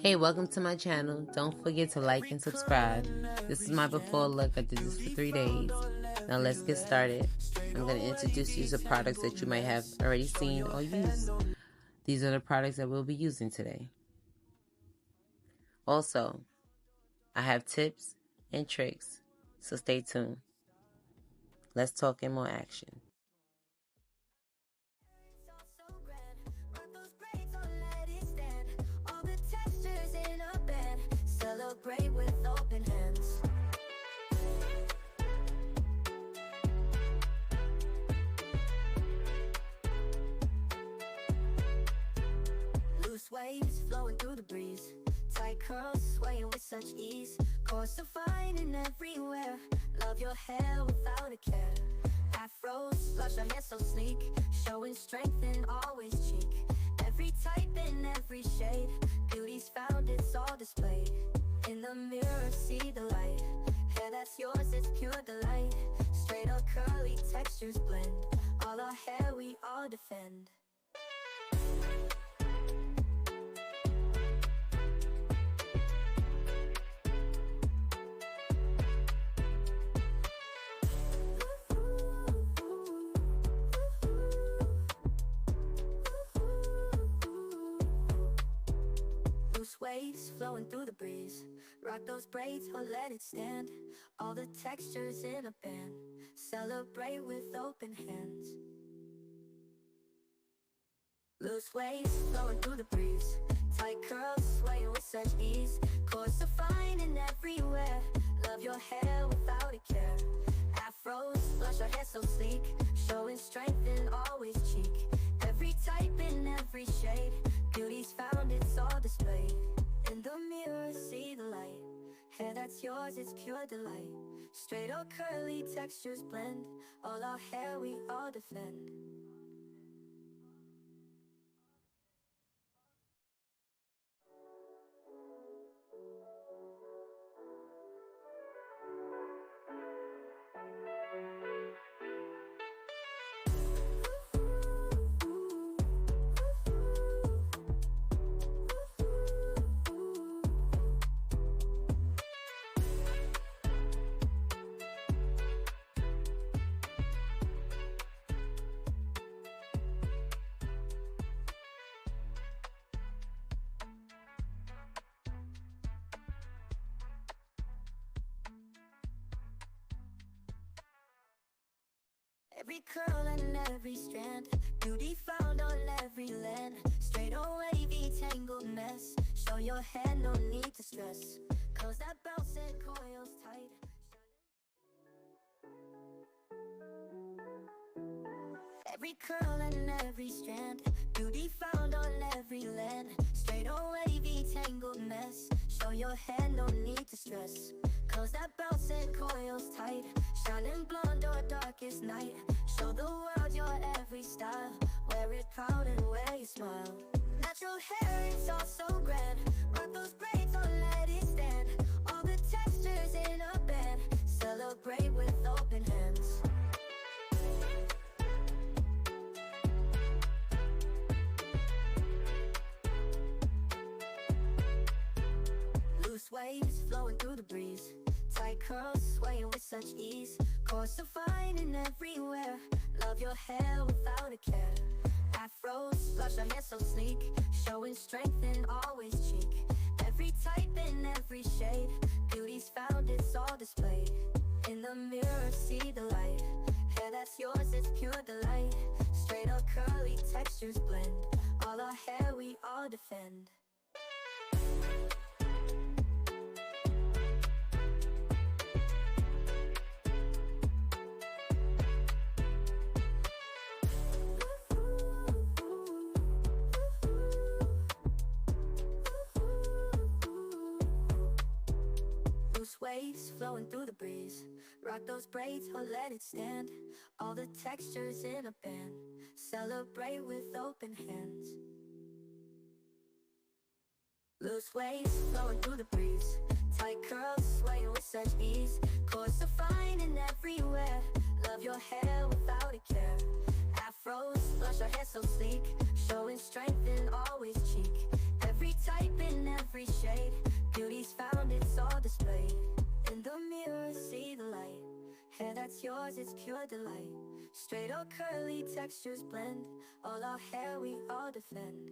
Hey, welcome to my channel. Don't forget to like and subscribe. This is my before look. I did this for 3 days. Now let's get started. I'm going to introduce you to products that you might have already seen or used. These are the products that we'll be using today. Also, I have tips and tricks, so stay tuned. Let's talk in more action. Celebrate with open hands. Loose waves flowing through the breeze, tight curls swaying with such ease, course defining everywhere. Love your hair without a care. Afros, lush, your hair so sleek, showing strength and always cheek. Every type in every shade, beauty's found, it's all displayed. In the mirror, see the light. Hair that's yours, it's pure delight. Straight or curly, textures blend. All our hair, we all defend. Waves flowing through the breeze, rock those braids or let it stand. All the textures in a band, celebrate with open hands. Loose waves flowing through the breeze, tight curls swaying with such ease, course defining everywhere. Love your hair without a care. Afros, blush, your hair so sleek, showing strength and always cheek. Every type in every shade, beauty's found, it's all displayed. In the mirror, see the light. Hair that's yours, it's pure delight. Straight or curly, textures blend. All our hair, we all defend. Every curl and every strand, beauty found on every land. Straight or wavy, tangled mess. Show your hair, no need to stress. Cause that bounce and coils tight. Every curl and every strand, beauty found on every land. Straight or wavy, tangled mess. Show your hair, no need to stress. Cause that bounce and coils tight. Shining blonde or darkest night. Show the world your every style. Wear it proud and wear your smile. Natural hair, it's all so grand. Rock those braids or let it stand. All the textures in a band. Celebrate with open hands. Loose waves flowing through the breeze, tight curls swaying with such ease, course defining everywhere. Love your hair without a care. Afros, lush, your hair so sleek, showing strength and always cheek. Every type in every shade, beauty's found, it's all displayed. In the mirror, see the light. Hair that's yours, it's pure delight. Straight or curly, textures blend. All our hair, we all defend. Waves flowing through the breeze, rock those braids or let it stand. All the textures in a band, celebrate with open hands. Loose waves flowing through the breeze, tight curls swaying with such ease, course defining everywhere. Love your hair without a care. Afros, blush, your hair so sleek, showing strength and always cheek. Every type in every every shade. Beauty's found, it's all displayed. In the mirror, see the light. Hair that's yours, it's pure delight. Straight or curly, textures blend. All our hair we all defend.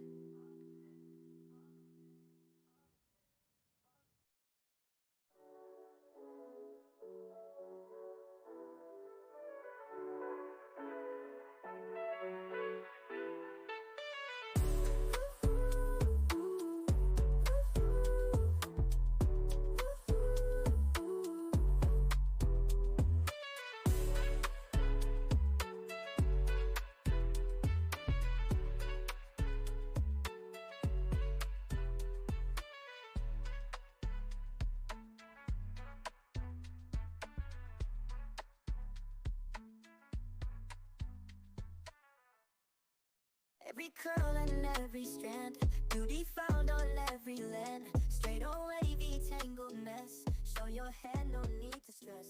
Every curl and every strand, beauty found on every land. Straight or wavy, tangled mess. Show your hair, no need to stress.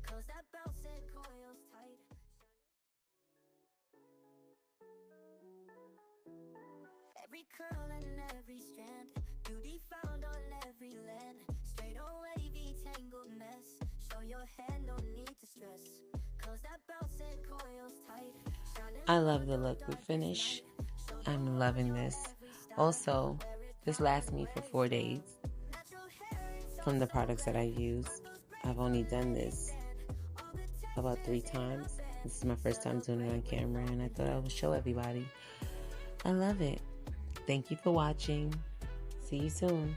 Cause that bounce and coils tight. Every curl and every strand, beauty found on every land. Straight or wavy, tangled mess. Show your hair, no need to stress. Cause that bounce and coils tight. I love the look we finish. I'm loving this. Also, this lasts me for 4 days from the products that I use. I've only done this about 3 times. This is my first time doing it on camera, and I thought I would show everybody. I love it. Thank you for watching. See you soon.